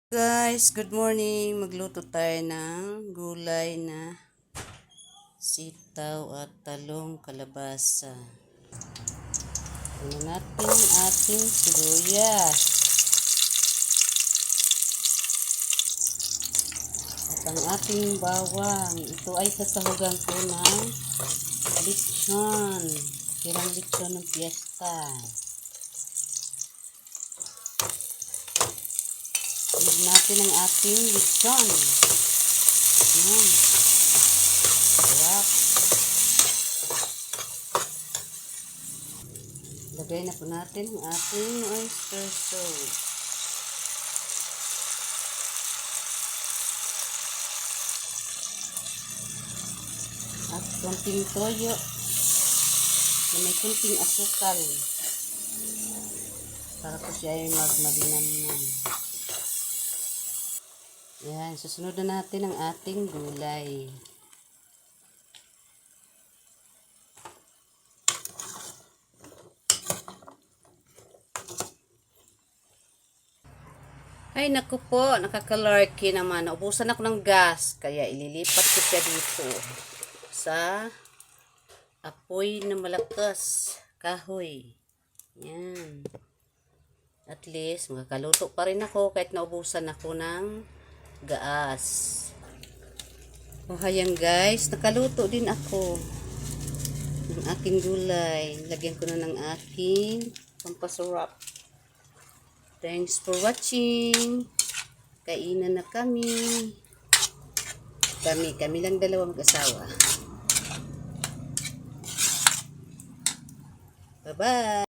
Guys, good morning. Magluto tayo ng gulay na sitaw at talong kalabasa. Ano natin ang ating sibuyas. At ang ating bawang. Ito ay sasahugan ko ng lechon. Tirang lechon ng piyesta. Tignan natin ang ating lechon. Ayan. Sarap. Lagay na po natin ang ating oyster sauce. At konting toyo na may konting asukal para po siya ay magmalinamnam. Yan, susunod na natin ang ating gulay. Ay, naku po, nakakalarky naman. Naubusan ako ng gas, kaya ililipat ko siya dito sa apoy na malakas, kahoy. Yan. At least, makakaluto pa rin ako kahit naubusan ako ng gas. O hayan guys, nakaluto din ako ng aking gulay. Lagyan ko na ng aking pampasarap. Thanks for watching. Kainan na kami. Kami lang dalawang mag-asawa. Bye-bye.